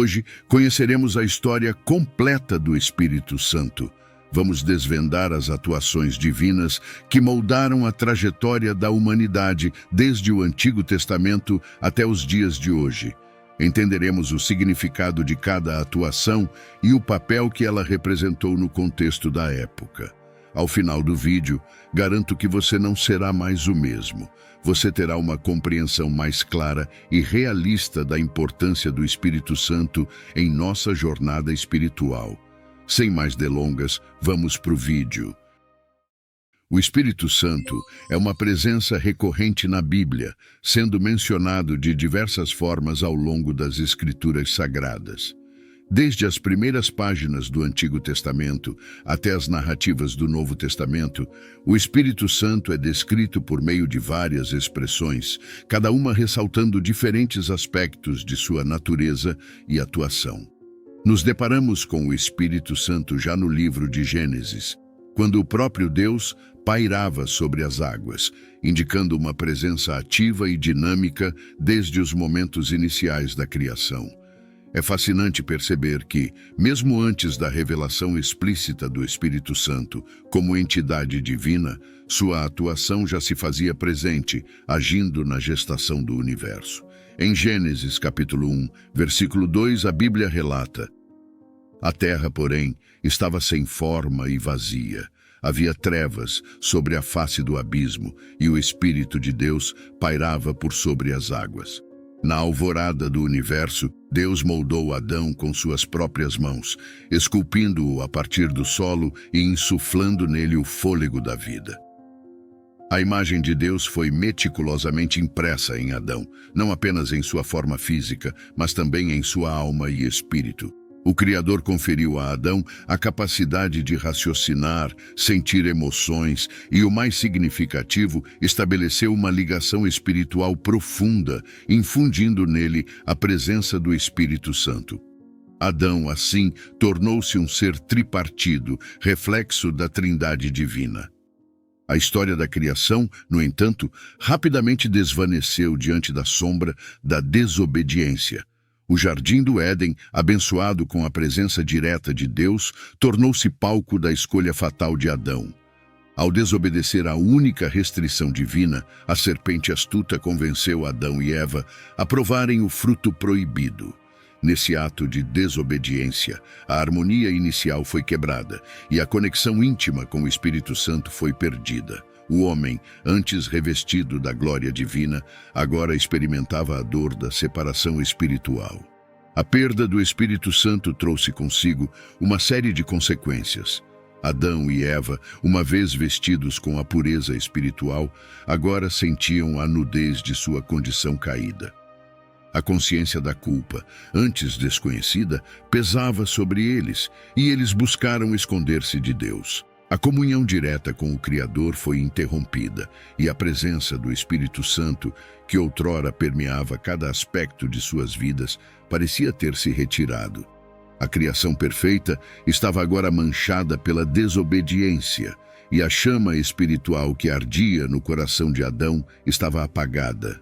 Hoje conheceremos a história completa do Espírito Santo. Vamos desvendar as atuações divinas que moldaram a trajetória da humanidade desde o Antigo Testamento até os dias de hoje. Entenderemos o significado de cada atuação e o papel que ela representou no contexto da época. Ao final do vídeo, garanto que você não será mais o mesmo. Você terá uma compreensão mais clara e realista da importância do Espírito Santo em nossa jornada espiritual. Sem mais delongas, vamos para o vídeo. O Espírito Santo é uma presença recorrente na Bíblia, sendo mencionado de diversas formas ao longo das Escrituras Sagradas. Desde as primeiras páginas do Antigo Testamento até as narrativas do Novo Testamento, o Espírito Santo é descrito por meio de várias expressões, cada uma ressaltando diferentes aspectos de sua natureza e atuação. Nos deparamos com o Espírito Santo já no livro de Gênesis, quando o próprio Deus pairava sobre as águas, indicando uma presença ativa e dinâmica desde os momentos iniciais da criação. É fascinante perceber que, mesmo antes da revelação explícita do Espírito Santo como entidade divina, sua atuação já se fazia presente, agindo na gestação do universo. Em Gênesis capítulo 1, versículo 2, a Bíblia relata: "A terra, porém, estava sem forma e vazia. Havia trevas sobre a face do abismo, e o Espírito de Deus pairava por sobre as águas." Na alvorada do universo, Deus moldou Adão com suas próprias mãos, esculpindo-o a partir do solo e insuflando nele o fôlego da vida. A imagem de Deus foi meticulosamente impressa em Adão, não apenas em sua forma física, mas também em sua alma e espírito. O Criador conferiu a Adão a capacidade de raciocinar, sentir emoções e, o mais significativo, estabeleceu uma ligação espiritual profunda, infundindo nele a presença do Espírito Santo. Adão, assim, tornou-se um ser tripartido, reflexo da Trindade divina. A história da criação, no entanto, rapidamente desvaneceu diante da sombra da desobediência. O Jardim do Éden, abençoado com a presença direta de Deus, tornou-se palco da escolha fatal de Adão. Ao desobedecer à única restrição divina, a serpente astuta convenceu Adão e Eva a provarem o fruto proibido. Nesse ato de desobediência, a harmonia inicial foi quebrada e a conexão íntima com o Espírito Santo foi perdida. O homem, antes revestido da glória divina, agora experimentava a dor da separação espiritual. A perda do Espírito Santo trouxe consigo uma série de consequências. Adão e Eva, uma vez vestidos com a pureza espiritual, agora sentiam a nudez de sua condição caída. A consciência da culpa, antes desconhecida, pesava sobre eles, e eles buscaram esconder-se de Deus. A comunhão direta com o Criador foi interrompida, e a presença do Espírito Santo, que outrora permeava cada aspecto de suas vidas, parecia ter se retirado. A criação perfeita estava agora manchada pela desobediência, e a chama espiritual que ardia no coração de Adão estava apagada.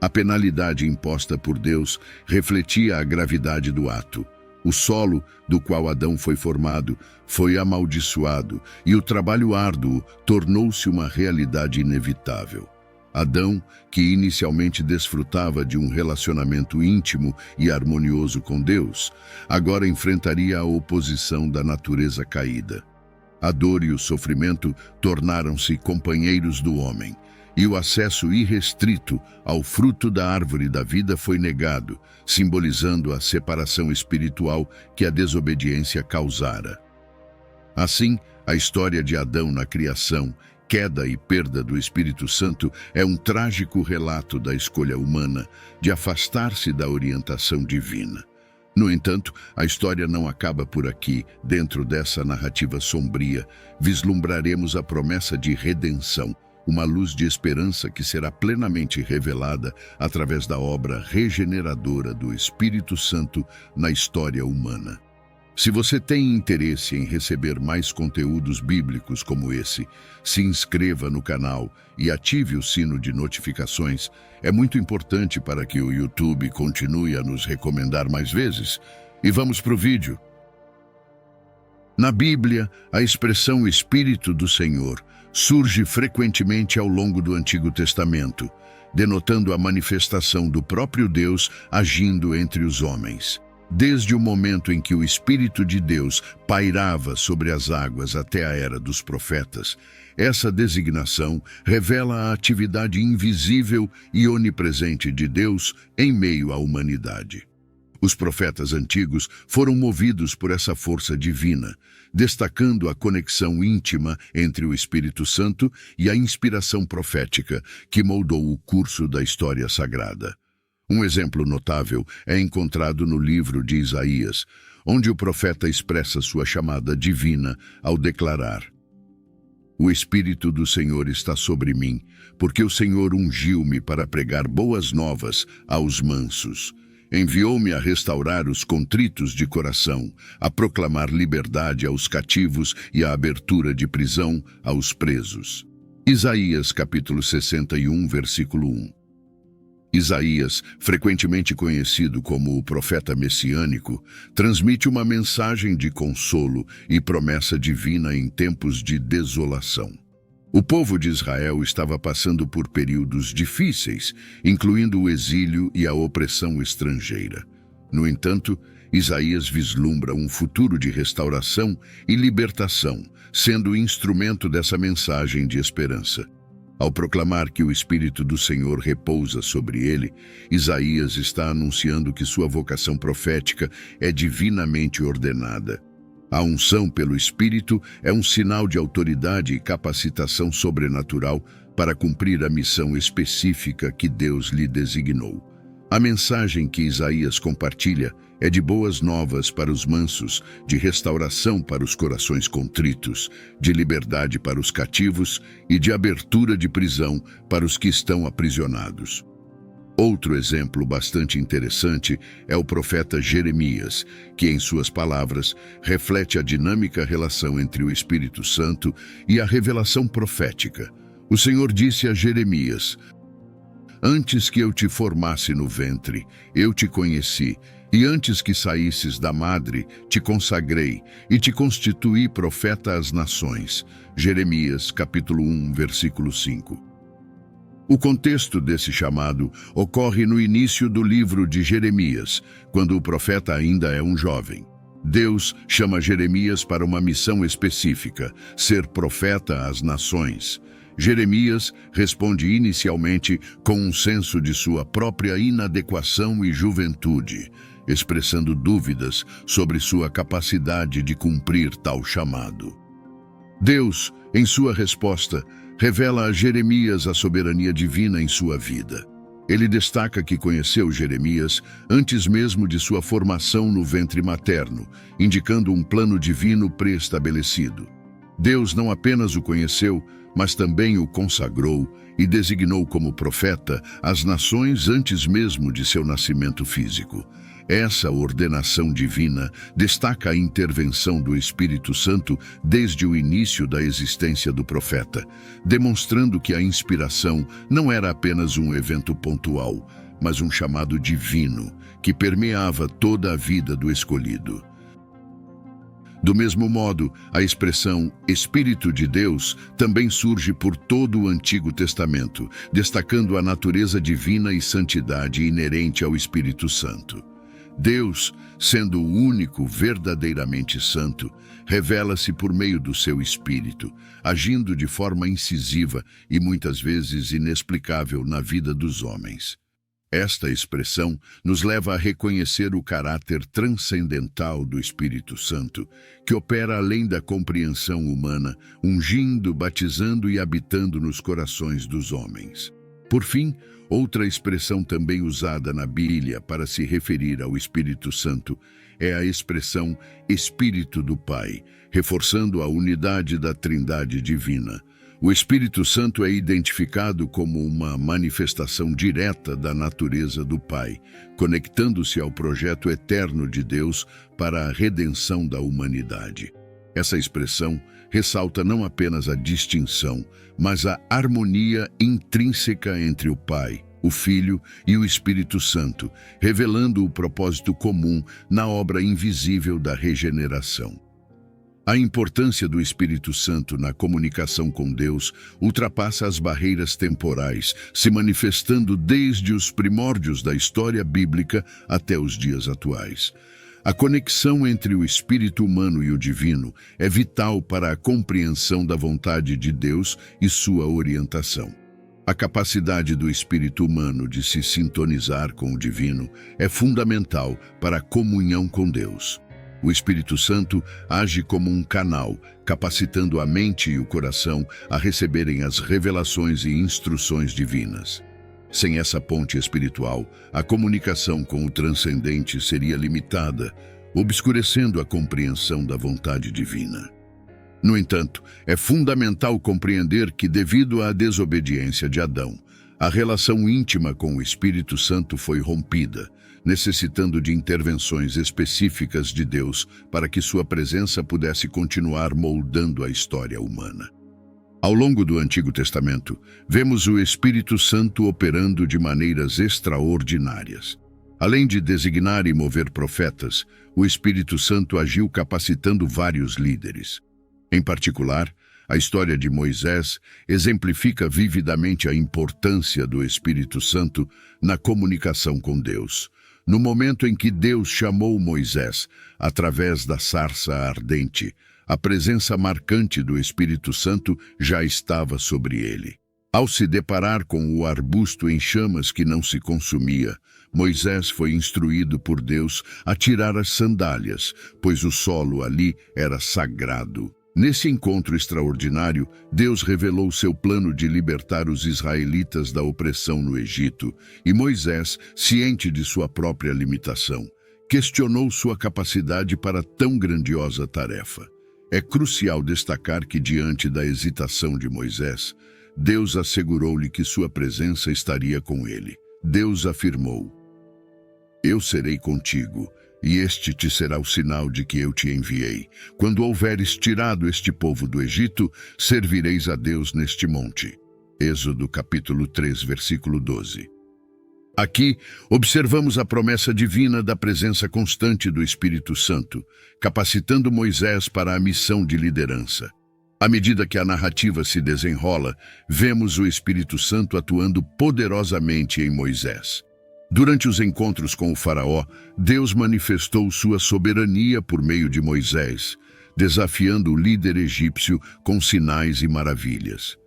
A penalidade imposta por Deus refletia a gravidade do ato. O solo do qual Adão foi formado foi amaldiçoado e o trabalho árduo tornou-se uma realidade inevitável. Adão, que inicialmente desfrutava de um relacionamento íntimo e harmonioso com Deus, agora enfrentaria a oposição da natureza caída. A dor e o sofrimento tornaram-se companheiros do homem, e o acesso irrestrito ao fruto da árvore da vida foi negado, simbolizando a separação espiritual que a desobediência causara. Assim, a história de Adão na criação, queda e perda do Espírito Santo é um trágico relato da escolha humana de afastar-se da orientação divina. No entanto, a história não acaba por aqui. Dentro dessa narrativa sombria, vislumbraremos a promessa de redenção, uma luz de esperança que será plenamente revelada através da obra regeneradora do Espírito Santo na história humana. Se você tem interesse em receber mais conteúdos bíblicos como esse, se inscreva no canal e ative o sino de notificações. É muito importante para que o YouTube continue a nos recomendar mais vezes. E vamos para o vídeo. Na Bíblia, a expressão Espírito do Senhor surge frequentemente ao longo do Antigo Testamento, denotando a manifestação do próprio Deus agindo entre os homens. Desde o momento em que o Espírito de Deus pairava sobre as águas até a era dos profetas, essa designação revela a atividade invisível e onipresente de Deus em meio à humanidade. Os profetas antigos foram movidos por essa força divina, destacando a conexão íntima entre o Espírito Santo e a inspiração profética que moldou o curso da história sagrada. Um exemplo notável é encontrado no livro de Isaías, onde o profeta expressa sua chamada divina ao declarar: "O Espírito do Senhor está sobre mim, porque o Senhor ungiu-me para pregar boas novas aos mansos. Enviou-me a restaurar os contritos de coração, a proclamar liberdade aos cativos e a abertura de prisão aos presos." Isaías capítulo 61, versículo 1. Isaías, frequentemente conhecido como o profeta messiânico, transmite uma mensagem de consolo e promessa divina em tempos de desolação. O povo de Israel estava passando por períodos difíceis, incluindo o exílio e a opressão estrangeira. No entanto, Isaías vislumbra um futuro de restauração e libertação, sendo instrumento dessa mensagem de esperança. Ao proclamar que o Espírito do Senhor repousa sobre ele, Isaías está anunciando que sua vocação profética é divinamente ordenada. A unção pelo Espírito é um sinal de autoridade e capacitação sobrenatural para cumprir a missão específica que Deus lhe designou. A mensagem que Isaías compartilha é de boas novas para os mansos, de restauração para os corações contritos, de liberdade para os cativos e de abertura de prisão para os que estão aprisionados. Outro exemplo bastante interessante é o profeta Jeremias, que em suas palavras reflete a dinâmica relação entre o Espírito Santo e a revelação profética. O Senhor disse a Jeremias: "Antes que eu te formasse no ventre, eu te conheci, e antes que saísses da madre, te consagrei e te constituí profeta às nações." Jeremias, capítulo 1, versículo 5. O contexto desse chamado ocorre no início do livro de Jeremias, quando o profeta ainda é um jovem. Deus chama Jeremias para uma missão específica, ser profeta às nações. Jeremias responde inicialmente com um senso de sua própria inadequação e juventude, expressando dúvidas sobre sua capacidade de cumprir tal chamado. Deus, em sua resposta, revela a Jeremias a soberania divina em sua vida. Ele destaca que conheceu Jeremias antes mesmo de sua formação no ventre materno, indicando um plano divino pré-estabelecido. Deus não apenas o conheceu, mas também o consagrou e designou como profeta às nações antes mesmo de seu nascimento físico. Essa ordenação divina destaca a intervenção do Espírito Santo desde o início da existência do profeta, demonstrando que a inspiração não era apenas um evento pontual, mas um chamado divino que permeava toda a vida do escolhido. Do mesmo modo, a expressão Espírito de Deus também surge por todo o Antigo Testamento, destacando a natureza divina e santidade inerente ao Espírito Santo. Deus, sendo o único verdadeiramente santo, revela-se por meio do seu Espírito, agindo de forma incisiva e muitas vezes inexplicável na vida dos homens. Esta expressão nos leva a reconhecer o caráter transcendental do Espírito Santo, que opera além da compreensão humana, ungindo, batizando e habitando nos corações dos homens. Por fim, outra expressão também usada na Bíblia para se referir ao Espírito Santo é a expressão Espírito do Pai, reforçando a unidade da Trindade divina. O Espírito Santo é identificado como uma manifestação direta da natureza do Pai, conectando-se ao projeto eterno de Deus para a redenção da humanidade. Essa expressão ressalta não apenas a distinção, mas a harmonia intrínseca entre o Pai, o Filho e o Espírito Santo, revelando o propósito comum na obra invisível da regeneração. A importância do Espírito Santo na comunicação com Deus ultrapassa as barreiras temporais, se manifestando desde os primórdios da história bíblica até os dias atuais. A conexão entre o espírito humano e o divino é vital para a compreensão da vontade de Deus e sua orientação. A capacidade do espírito humano de se sintonizar com o divino é fundamental para a comunhão com Deus. O Espírito Santo age como um canal, capacitando a mente e o coração a receberem as revelações e instruções divinas. Sem essa ponte espiritual, a comunicação com o transcendente seria limitada, obscurecendo a compreensão da vontade divina. No entanto, é fundamental compreender que, devido à desobediência de Adão, a relação íntima com o Espírito Santo foi rompida, necessitando de intervenções específicas de Deus para que sua presença pudesse continuar moldando a história humana. Ao longo do Antigo Testamento, vemos o Espírito Santo operando de maneiras extraordinárias. Além de designar e mover profetas, o Espírito Santo agiu capacitando vários líderes. Em particular, a história de Moisés exemplifica vividamente a importância do Espírito Santo na comunicação com Deus. No momento em que Deus chamou Moisés, através da sarça ardente, a presença marcante do Espírito Santo já estava sobre ele. Ao se deparar com o arbusto em chamas que não se consumia, Moisés foi instruído por Deus a tirar as sandálias, pois o solo ali era sagrado. Nesse encontro extraordinário, Deus revelou seu plano de libertar os israelitas da opressão no Egito, e Moisés, ciente de sua própria limitação, questionou sua capacidade para tão grandiosa tarefa. É crucial destacar que, diante da hesitação de Moisés, Deus assegurou-lhe que sua presença estaria com ele. Deus afirmou: "Eu serei contigo, e este te será o sinal de que eu te enviei. Quando houveres tirado este povo do Egito, servireis a Deus neste monte." Êxodo capítulo 3, versículo 12. Aqui, observamos a promessa divina da presença constante do Espírito Santo, capacitando Moisés para a missão de liderança. À medida que a narrativa se desenrola, vemos o Espírito Santo atuando poderosamente em Moisés. Durante os encontros com o faraó, Deus manifestou sua soberania por meio de Moisés, desafiando o líder egípcio com sinais e maravilhas.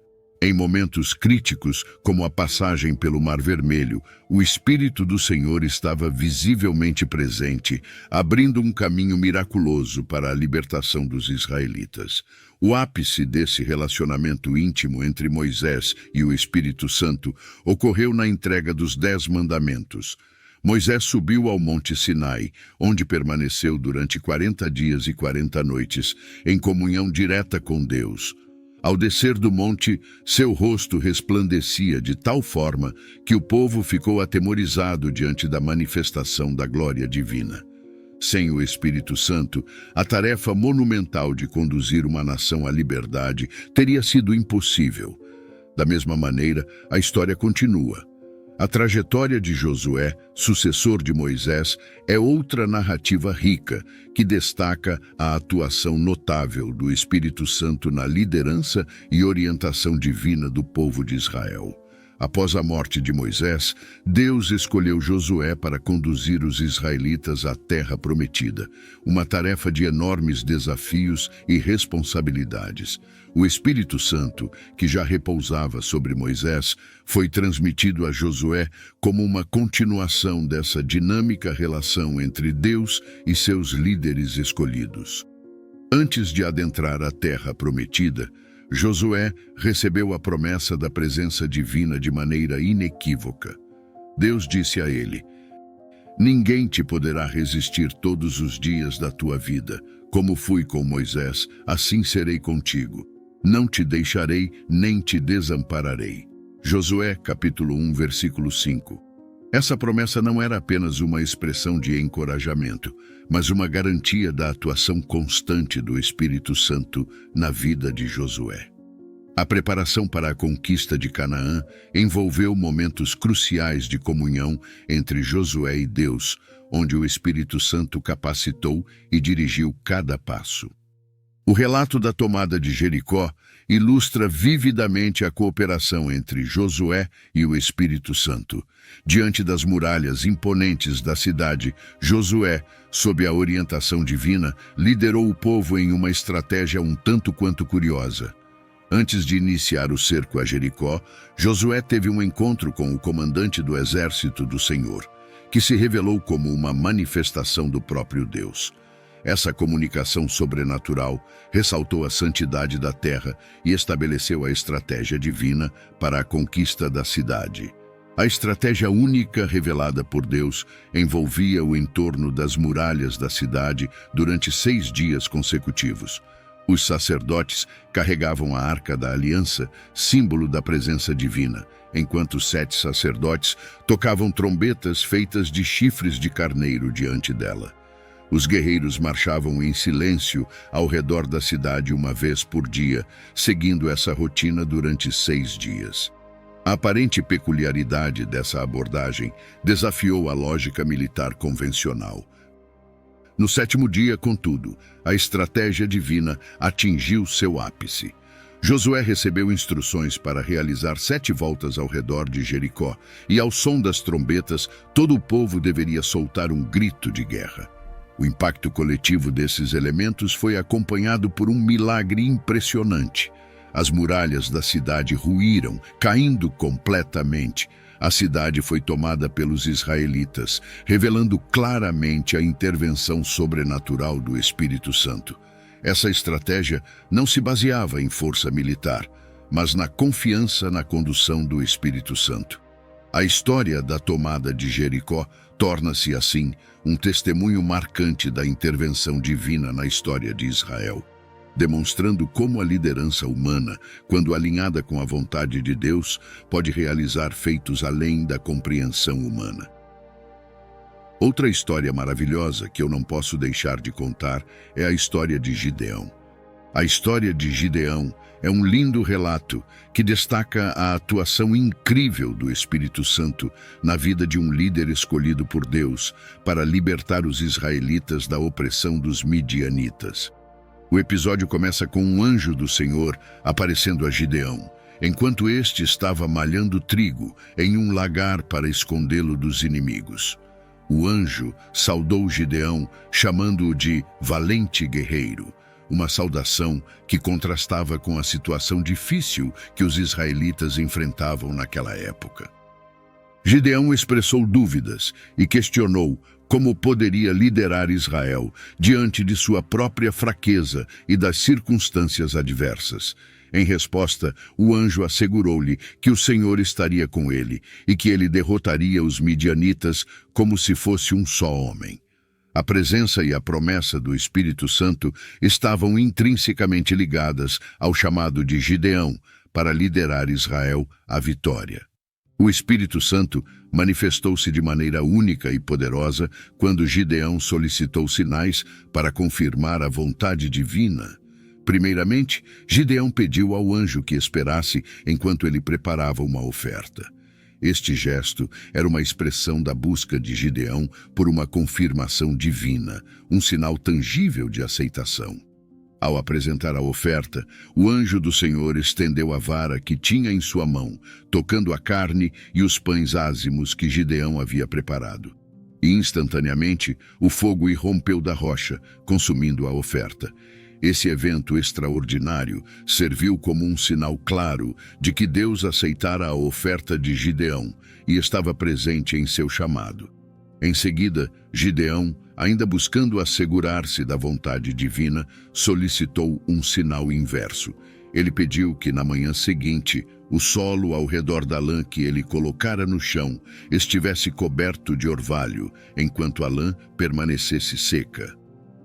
Em momentos críticos, como a passagem pelo Mar Vermelho, o Espírito do Senhor estava visivelmente presente, abrindo um caminho miraculoso para a libertação dos israelitas. O ápice desse relacionamento íntimo entre Moisés e o Espírito Santo ocorreu na entrega dos 10 mandamentos. Moisés subiu ao Monte Sinai, onde permaneceu durante 40 dias e 40 noites, em comunhão direta com Deus. Ao descer do monte, seu rosto resplandecia de tal forma que o povo ficou atemorizado diante da manifestação da glória divina. Sem o Espírito Santo, a tarefa monumental de conduzir uma nação à liberdade teria sido impossível. Da mesma maneira, a história continua. A trajetória de Josué, sucessor de Moisés, é outra narrativa rica, que destaca a atuação notável do Espírito Santo na liderança e orientação divina do povo de Israel. Após a morte de Moisés, Deus escolheu Josué para conduzir os israelitas à terra prometida, uma tarefa de enormes desafios e responsabilidades. O Espírito Santo, que já repousava sobre Moisés, foi transmitido a Josué como uma continuação dessa dinâmica relação entre Deus e seus líderes escolhidos. Antes de adentrar a terra prometida, Josué recebeu a promessa da presença divina de maneira inequívoca. Deus disse a ele: "Ninguém te poderá resistir todos os dias da tua vida. Como fui com Moisés, assim serei contigo. Não te deixarei, nem te desampararei. Josué, capítulo 1, versículo 5. Essa promessa não era apenas uma expressão de encorajamento, mas uma garantia da atuação constante do Espírito Santo na vida de Josué. A preparação para a conquista de Canaã envolveu momentos cruciais de comunhão entre Josué e Deus, onde o Espírito Santo capacitou e dirigiu cada passo. O relato da tomada de Jericó ilustra vividamente a cooperação entre Josué e o Espírito Santo. Diante das muralhas imponentes da cidade, Josué, sob a orientação divina, liderou o povo em uma estratégia um tanto quanto curiosa. Antes de iniciar o cerco a Jericó, Josué teve um encontro com o comandante do exército do Senhor, que se revelou como uma manifestação do próprio Deus. Essa comunicação sobrenatural ressaltou a santidade da terra e estabeleceu a estratégia divina para a conquista da cidade. A estratégia única revelada por Deus envolvia o entorno das muralhas da cidade durante 6 dias consecutivos. Os sacerdotes carregavam a Arca da Aliança, símbolo da presença divina, enquanto 7 sacerdotes tocavam trombetas feitas de chifres de carneiro diante dela. Os guerreiros marchavam em silêncio ao redor da cidade uma vez por dia, seguindo essa rotina durante 6 dias. A aparente peculiaridade dessa abordagem desafiou a lógica militar convencional. No 7º dia, contudo, a estratégia divina atingiu seu ápice. Josué recebeu instruções para realizar 7 voltas ao redor de Jericó, e ao som das trombetas, todo o povo deveria soltar um grito de guerra. O impacto coletivo desses elementos foi acompanhado por um milagre impressionante. As muralhas da cidade ruíram, caindo completamente. A cidade foi tomada pelos israelitas, revelando claramente a intervenção sobrenatural do Espírito Santo. Essa estratégia não se baseava em força militar, mas na confiança na condução do Espírito Santo. A história da tomada de Jericó torna-se, assim, um testemunho marcante da intervenção divina na história de Israel, demonstrando como a liderança humana, quando alinhada com a vontade de Deus, pode realizar feitos além da compreensão humana. Outra história maravilhosa que eu não posso deixar de contar é a história de Gideão. A história de Gideão é um lindo relato que destaca a atuação incrível do Espírito Santo na vida de um líder escolhido por Deus para libertar os israelitas da opressão dos midianitas. O episódio começa com um anjo do Senhor aparecendo a Gideão, enquanto este estava malhando trigo em um lagar para escondê-lo dos inimigos. O anjo saudou Gideão, chamando-o de valente guerreiro, uma saudação que contrastava com a situação difícil que os israelitas enfrentavam naquela época. Gideão expressou dúvidas e questionou como poderia liderar Israel diante de sua própria fraqueza e das circunstâncias adversas. Em resposta, o anjo assegurou-lhe que o Senhor estaria com ele e que ele derrotaria os midianitas como se fosse um só homem. A presença e a promessa do Espírito Santo estavam intrinsecamente ligadas ao chamado de Gideão para liderar Israel à vitória. O Espírito Santo manifestou-se de maneira única e poderosa quando Gideão solicitou sinais para confirmar a vontade divina. Primeiramente, Gideão pediu ao anjo que esperasse enquanto ele preparava uma oferta. Este gesto era uma expressão da busca de Gideão por uma confirmação divina, um sinal tangível de aceitação. Ao apresentar a oferta, o anjo do Senhor estendeu a vara que tinha em sua mão, tocando a carne e os pães ázimos que Gideão havia preparado. E instantaneamente, o fogo irrompeu da rocha, consumindo a oferta. Esse evento extraordinário serviu como um sinal claro de que Deus aceitara a oferta de Gideão e estava presente em seu chamado. Em seguida, Gideão, ainda buscando assegurar-se da vontade divina, solicitou um sinal inverso. Ele pediu que na manhã seguinte, o solo ao redor da lã que ele colocara no chão estivesse coberto de orvalho, enquanto a lã permanecesse seca.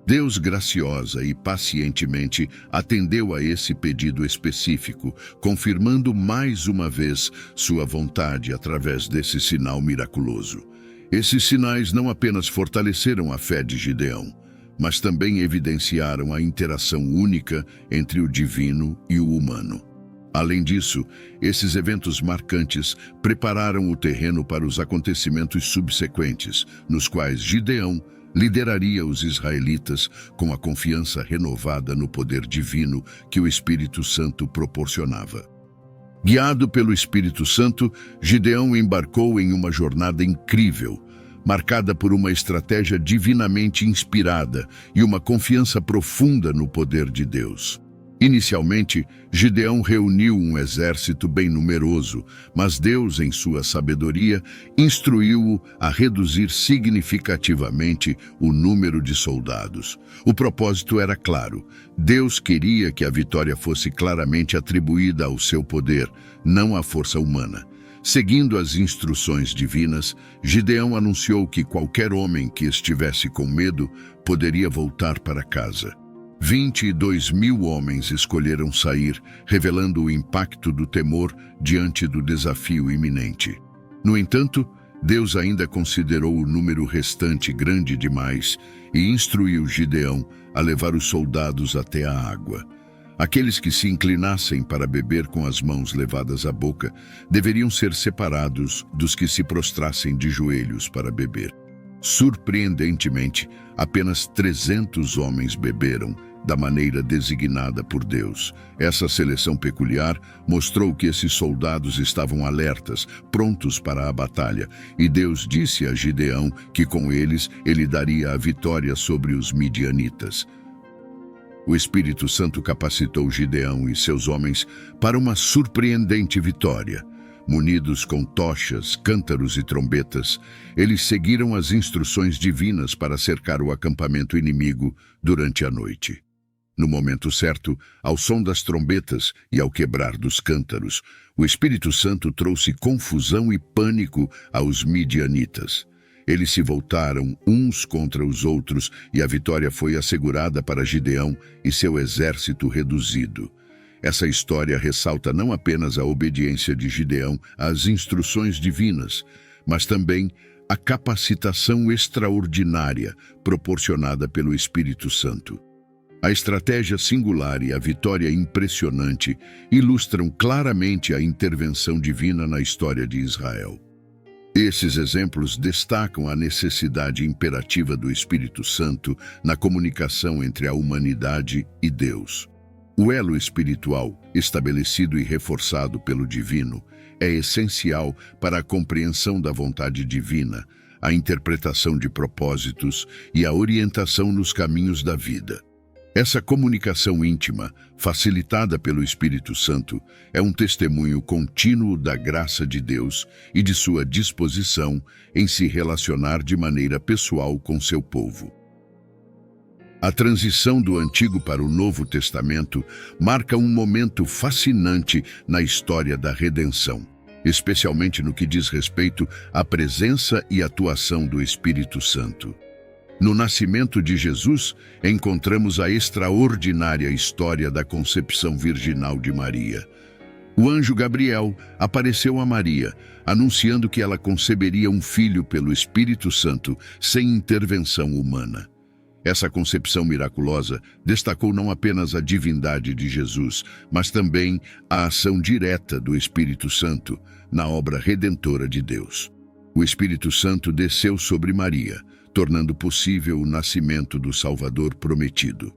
Deus graciosa e pacientemente atendeu a esse pedido específico, confirmando mais uma vez sua vontade através desse sinal miraculoso. Esses sinais não apenas fortaleceram a fé de Gideão, mas também evidenciaram a interação única entre o divino e o humano. Além disso, esses eventos marcantes prepararam o terreno para os acontecimentos subsequentes, nos quais Gideão lideraria os israelitas com a confiança renovada no poder divino que o Espírito Santo proporcionava. Guiado pelo Espírito Santo, Gideão embarcou em uma jornada incrível, marcada por uma estratégia divinamente inspirada e uma confiança profunda no poder de Deus. Inicialmente, Gideão reuniu um exército bem numeroso, mas Deus, em sua sabedoria, instruiu-o a reduzir significativamente o número de soldados. O propósito era claro. Deus queria que a vitória fosse claramente atribuída ao seu poder, não à força humana. Seguindo as instruções divinas, Gideão anunciou que qualquer homem que estivesse com medo poderia voltar para casa. 22.000 homens escolheram sair, revelando o impacto do temor diante do desafio iminente. No entanto, Deus ainda considerou o número restante grande demais e instruiu Gideão a levar os soldados até a água. Aqueles que se inclinassem para beber com as mãos levadas à boca deveriam ser separados dos que se prostrassem de joelhos para beber. Surpreendentemente, apenas 300 homens beberam da maneira designada por Deus. Essa seleção peculiar mostrou que esses soldados estavam alertas, prontos para a batalha, e Deus disse a Gideão que com eles ele daria a vitória sobre os midianitas. O Espírito Santo capacitou Gideão e seus homens para uma surpreendente vitória. Munidos com tochas, cântaros e trombetas, eles seguiram as instruções divinas para cercar o acampamento inimigo durante a noite. No momento certo, ao som das trombetas e ao quebrar dos cântaros, o Espírito Santo trouxe confusão e pânico aos midianitas. Eles se voltaram uns contra os outros e a vitória foi assegurada para Gideão e seu exército reduzido. Essa história ressalta não apenas a obediência de Gideão às instruções divinas, mas também a capacitação extraordinária proporcionada pelo Espírito Santo. A estratégia singular e a vitória impressionante ilustram claramente a intervenção divina na história de Israel. Esses exemplos destacam a necessidade imperativa do Espírito Santo na comunicação entre a humanidade e Deus. O elo espiritual, estabelecido e reforçado pelo divino, é essencial para a compreensão da vontade divina, a interpretação de propósitos e a orientação nos caminhos da vida. Essa comunicação íntima, facilitada pelo Espírito Santo, é um testemunho contínuo da graça de Deus e de sua disposição em se relacionar de maneira pessoal com seu povo. A transição do Antigo para o Novo Testamento marca um momento fascinante na história da redenção, especialmente no que diz respeito à presença e atuação do Espírito Santo. No nascimento de Jesus, encontramos a extraordinária história da concepção virginal de Maria. O anjo Gabriel apareceu a Maria, anunciando que ela conceberia um filho pelo Espírito Santo, sem intervenção humana. Essa concepção miraculosa destacou não apenas a divindade de Jesus, mas também a ação direta do Espírito Santo na obra redentora de Deus. O Espírito Santo desceu sobre Maria, tornando possível o nascimento do Salvador prometido.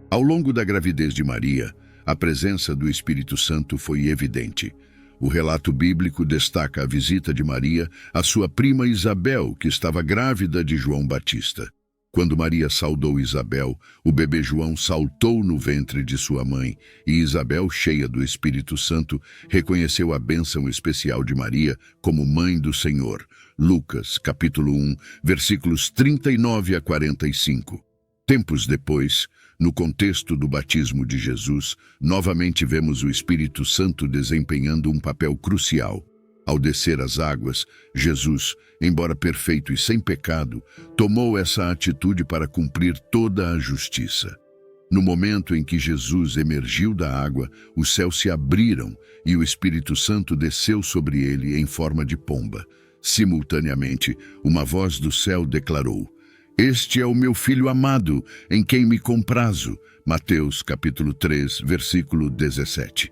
Ao longo da gravidez de Maria, a presença do Espírito Santo foi evidente. O relato bíblico destaca a visita de Maria à sua prima Isabel, que estava grávida de João Batista. Quando Maria saudou Isabel, o bebê João saltou no ventre de sua mãe, e Isabel, cheia do Espírito Santo, reconheceu a bênção especial de Maria como mãe do Senhor. Lucas, capítulo 1, versículos 39 a 45. Tempos depois, no contexto do batismo de Jesus, novamente vemos o Espírito Santo desempenhando um papel crucial. Ao descer as águas, Jesus, embora perfeito e sem pecado, tomou essa atitude para cumprir toda a justiça. No momento em que Jesus emergiu da água, os céus se abriram e o Espírito Santo desceu sobre ele em forma de pomba. Simultaneamente, uma voz do céu declarou: "Este é o meu Filho amado, em quem me comprazo." Mateus capítulo 3, versículo 17.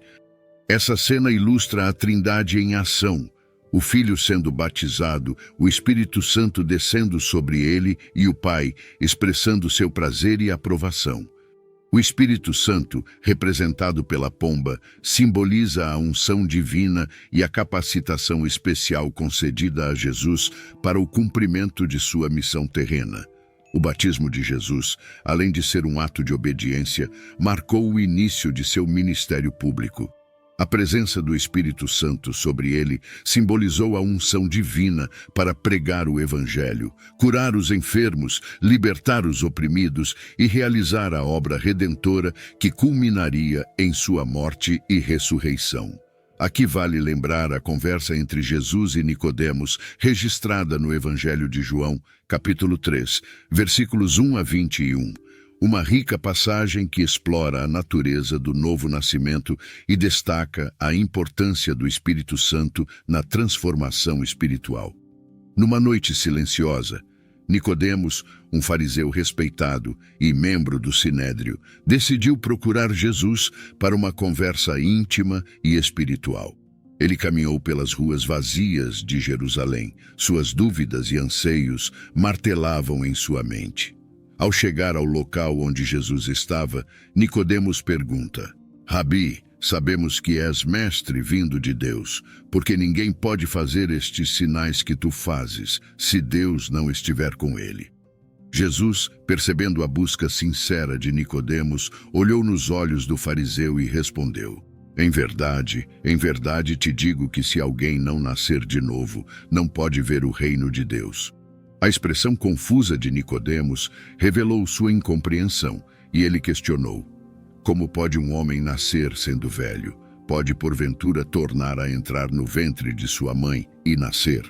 Essa cena ilustra a Trindade em ação: o Filho sendo batizado, o Espírito Santo descendo sobre ele e o Pai expressando seu prazer e aprovação. O Espírito Santo, representado pela pomba, simboliza a unção divina e a capacitação especial concedida a Jesus para o cumprimento de sua missão terrena. O batismo de Jesus, além de ser um ato de obediência, marcou o início de seu ministério público. A presença do Espírito Santo sobre ele simbolizou a unção divina para pregar o Evangelho, curar os enfermos, libertar os oprimidos e realizar a obra redentora que culminaria em sua morte e ressurreição. Aqui vale lembrar a conversa entre Jesus e Nicodemos, registrada no Evangelho de João, capítulo 3, versículos 1 a 21. Uma rica passagem que explora a natureza do novo nascimento e destaca a importância do Espírito Santo na transformação espiritual. Numa noite silenciosa, Nicodemos, um fariseu respeitado e membro do Sinédrio, decidiu procurar Jesus para uma conversa íntima e espiritual. Ele caminhou pelas ruas vazias de Jerusalém. Suas dúvidas e anseios martelavam em sua mente. Ao chegar ao local onde Jesus estava, Nicodemos pergunta: "Rabi, sabemos que és mestre vindo de Deus, porque ninguém pode fazer estes sinais que tu fazes, se Deus não estiver com ele." Jesus, percebendo a busca sincera de Nicodemos, olhou nos olhos do fariseu e respondeu: em verdade te digo que se alguém não nascer de novo, não pode ver o reino de Deus." A expressão confusa de Nicodemos revelou sua incompreensão, e ele questionou: "Como pode um homem nascer sendo velho? Pode porventura tornar a entrar no ventre de sua mãe e nascer?"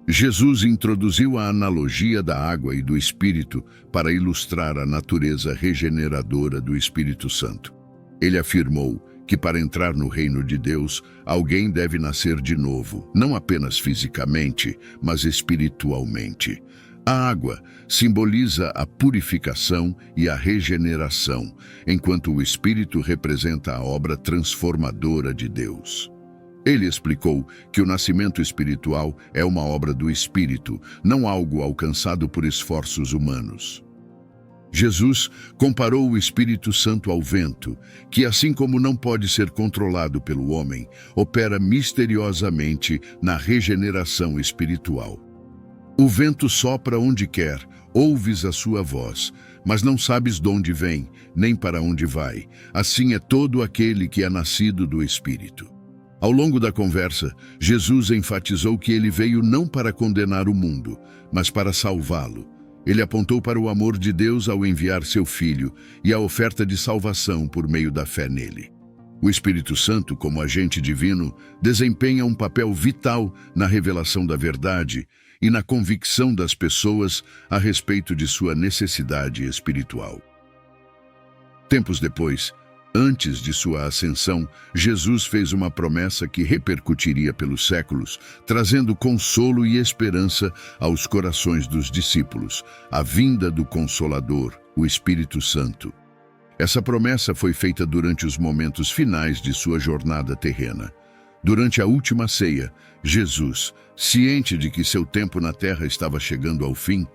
Jesus introduziu a analogia da água e do Espírito para ilustrar a natureza regeneradora do Espírito Santo. Ele afirmou que para entrar no reino de Deus, alguém deve nascer de novo, não apenas fisicamente, mas espiritualmente. A água simboliza a purificação e a regeneração, enquanto o Espírito representa a obra transformadora de Deus. Ele explicou que o nascimento espiritual é uma obra do Espírito, não algo alcançado por esforços humanos. Jesus comparou o Espírito Santo ao vento, que, assim como não pode ser controlado pelo homem, opera misteriosamente na regeneração espiritual. O vento sopra onde quer, ouves a sua voz, mas não sabes de onde vem, nem para onde vai. Assim é todo aquele que é nascido do Espírito. Ao longo da conversa, Jesus enfatizou que ele veio não para condenar o mundo, mas para salvá-lo. Ele apontou para o amor de Deus ao enviar seu Filho e a oferta de salvação por meio da fé nele. O Espírito Santo, como agente divino, desempenha um papel vital na revelação da verdade e na convicção das pessoas a respeito de sua necessidade espiritual. Tempos depois, antes de sua ascensão, Jesus fez uma promessa que repercutiria pelos séculos, trazendo consolo e esperança aos corações dos discípulos: a vinda do Consolador, o Espírito Santo. Essa promessa foi feita durante os momentos finais de sua jornada terrena. Durante a última ceia, Jesus, ciente de que seu tempo na terra estava chegando ao fim,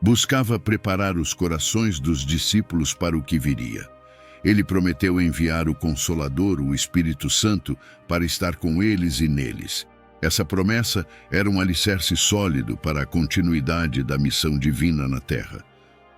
buscava preparar os corações dos discípulos para o que viria. Ele prometeu enviar o Consolador, o Espírito Santo, para estar com eles e neles. Essa promessa era um alicerce sólido para a continuidade da missão divina na terra.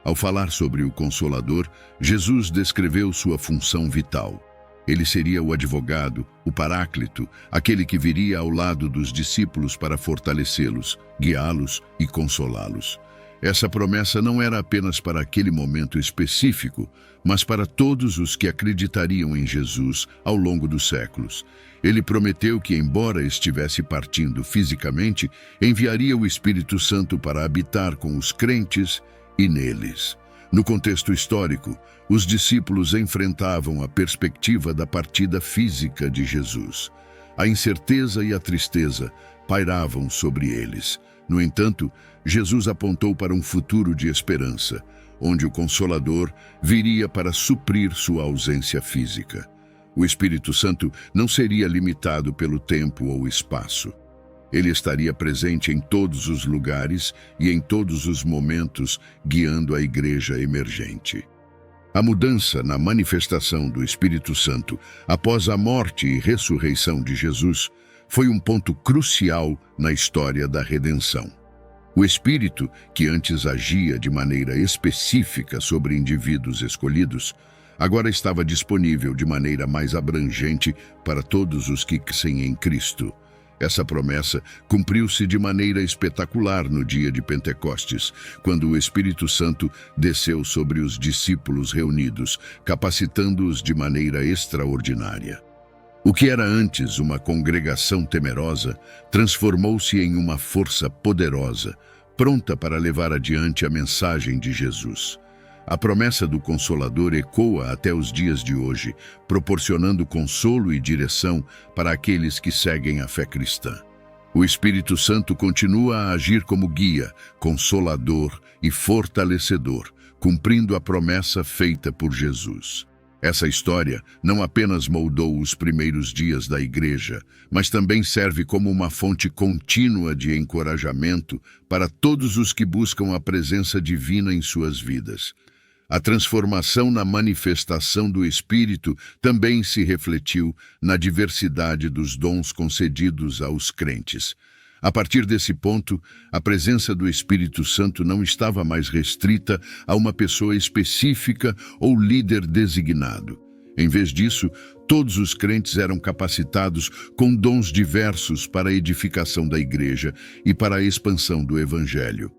Ao falar sobre o Consolador, Jesus descreveu sua função vital. Ele seria o advogado, o paráclito, aquele que viria ao lado dos discípulos para fortalecê-los, guiá-los e consolá-los. Essa promessa não era apenas para aquele momento específico, mas para todos os que acreditariam em Jesus ao longo dos séculos. Ele prometeu que, embora estivesse partindo fisicamente, enviaria o Espírito Santo para habitar com os crentes e neles. No contexto histórico, os discípulos enfrentavam a perspectiva da partida física de Jesus. A incerteza e a tristeza pairavam sobre eles. No entanto, Jesus apontou para um futuro de esperança, onde o Consolador viria para suprir sua ausência física. O Espírito Santo não seria limitado pelo tempo ou espaço. Ele estaria presente em todos os lugares e em todos os momentos, guiando a igreja emergente. A mudança na manifestação do Espírito Santo após a morte e ressurreição de Jesus foi um ponto crucial na história da redenção. O Espírito, que antes agia de maneira específica sobre indivíduos escolhidos, agora estava disponível de maneira mais abrangente para todos os que creem em Cristo. Essa promessa cumpriu-se de maneira espetacular no dia de Pentecostes, quando o Espírito Santo desceu sobre os discípulos reunidos, capacitando-os de maneira extraordinária. O que era antes uma congregação temerosa, transformou-se em uma força poderosa, pronta para levar adiante a mensagem de Jesus. A promessa do Consolador ecoa até os dias de hoje, proporcionando consolo e direção para aqueles que seguem a fé cristã. O Espírito Santo continua a agir como guia, consolador e fortalecedor, cumprindo a promessa feita por Jesus. Essa história não apenas moldou os primeiros dias da igreja, mas também serve como uma fonte contínua de encorajamento para todos os que buscam a presença divina em suas vidas. A transformação na manifestação do Espírito também se refletiu na diversidade dos dons concedidos aos crentes. A partir desse ponto, a presença do Espírito Santo não estava mais restrita a uma pessoa específica ou líder designado. Em vez disso, todos os crentes eram capacitados com dons diversos para a edificação da igreja e para a expansão do Evangelho.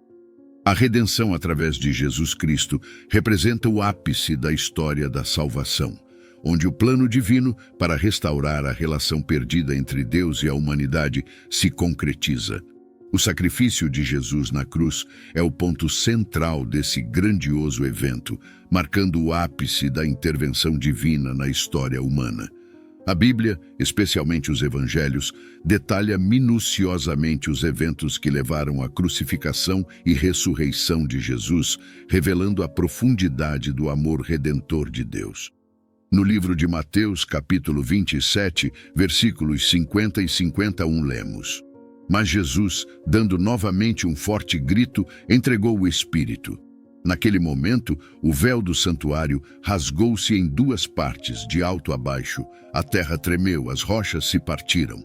A redenção através de Jesus Cristo representa o ápice da história da salvação, onde o plano divino para restaurar a relação perdida entre Deus e a humanidade se concretiza. O sacrifício de Jesus na cruz é o ponto central desse grandioso evento, marcando o ápice da intervenção divina na história humana. A Bíblia, especialmente os Evangelhos, detalha minuciosamente os eventos que levaram à crucificação e ressurreição de Jesus, revelando a profundidade do amor redentor de Deus. No livro de Mateus, capítulo 27, versículos 50 e 51, lemos: Mas Jesus, dando novamente um forte grito, entregou o Espírito. Naquele momento, o véu do santuário rasgou-se em duas partes, de alto a baixo. A terra tremeu, as rochas se partiram.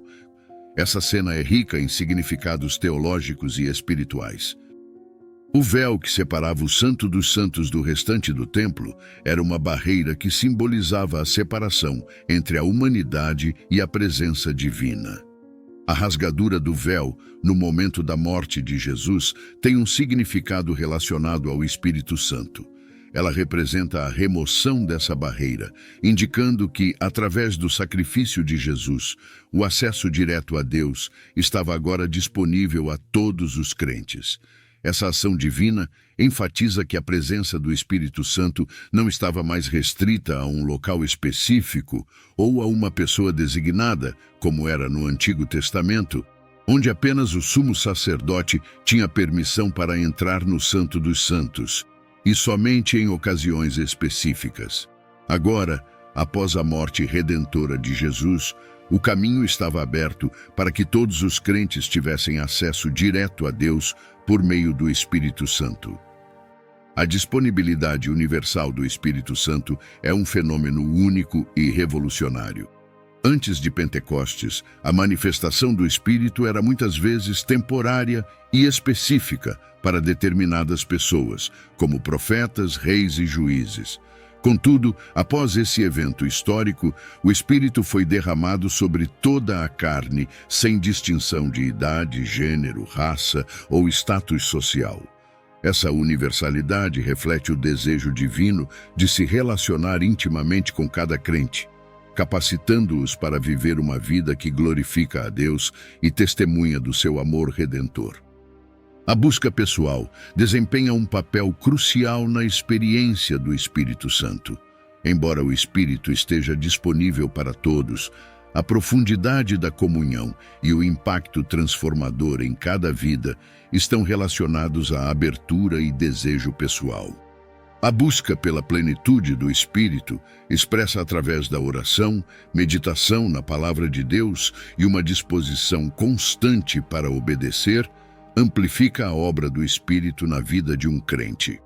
Essa cena é rica em significados teológicos e espirituais. O véu que separava o Santo dos Santos do restante do templo era uma barreira que simbolizava a separação entre a humanidade e a presença divina. A rasgadura do véu, no momento da morte de Jesus, tem um significado relacionado ao Espírito Santo. Ela representa a remoção dessa barreira, indicando que, através do sacrifício de Jesus, o acesso direto a Deus estava agora disponível a todos os crentes. Essa ação divina enfatiza que a presença do Espírito Santo não estava mais restrita a um local específico ou a uma pessoa designada, como era no Antigo Testamento, onde apenas o sumo sacerdote tinha permissão para entrar no Santo dos Santos, e somente em ocasiões específicas. Agora, após a morte redentora de Jesus, o caminho estava aberto para que todos os crentes tivessem acesso direto a Deus por meio do Espírito Santo. A disponibilidade universal do Espírito Santo é um fenômeno único e revolucionário. Antes de Pentecostes, a manifestação do Espírito era muitas vezes temporária e específica para determinadas pessoas, como profetas, reis e juízes. Contudo, após esse evento histórico, o Espírito foi derramado sobre toda a carne, sem distinção de idade, gênero, raça ou status social. Essa universalidade reflete o desejo divino de se relacionar intimamente com cada crente, capacitando-os para viver uma vida que glorifica a Deus e testemunha do seu amor redentor. A busca pessoal desempenha um papel crucial na experiência do Espírito Santo. Embora o Espírito esteja disponível para todos, a profundidade da comunhão e o impacto transformador em cada vida estão relacionados à abertura e desejo pessoal. A busca pela plenitude do Espírito, expressa através da oração, meditação na Palavra de Deus e uma disposição constante para obedecer, amplifica a obra do Espírito na vida de um crente.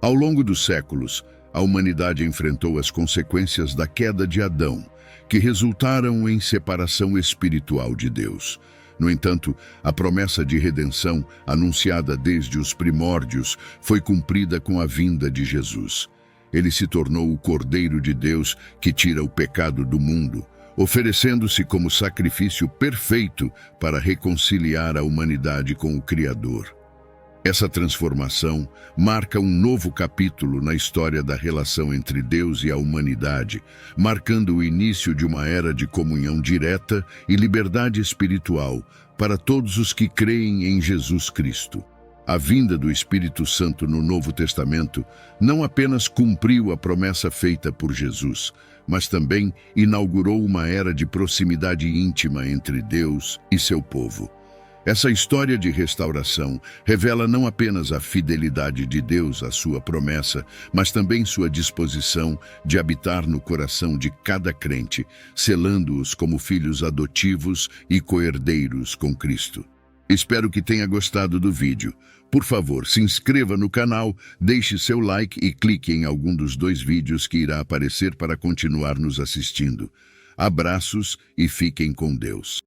Ao longo dos séculos, a humanidade enfrentou as consequências da queda de Adão, que resultaram em separação espiritual de Deus. No entanto, a promessa de redenção, anunciada desde os primórdios, foi cumprida com a vinda de Jesus. Ele se tornou o Cordeiro de Deus que tira o pecado do mundo, oferecendo-se como sacrifício perfeito para reconciliar a humanidade com o Criador. Essa transformação marca um novo capítulo na história da relação entre Deus e a humanidade, marcando o início de uma era de comunhão direta e liberdade espiritual para todos os que creem em Jesus Cristo. A vinda do Espírito Santo no Novo Testamento não apenas cumpriu a promessa feita por Jesus, mas também inaugurou uma era de proximidade íntima entre Deus e seu povo. Essa história de restauração revela não apenas a fidelidade de Deus à sua promessa, mas também sua disposição de habitar no coração de cada crente, selando-os como filhos adotivos e coerdeiros com Cristo. Espero que tenha gostado do vídeo. Por favor, se inscreva no canal, deixe seu like e clique em algum dos 2 vídeos que irá aparecer para continuar nos assistindo. Abraços e fiquem com Deus.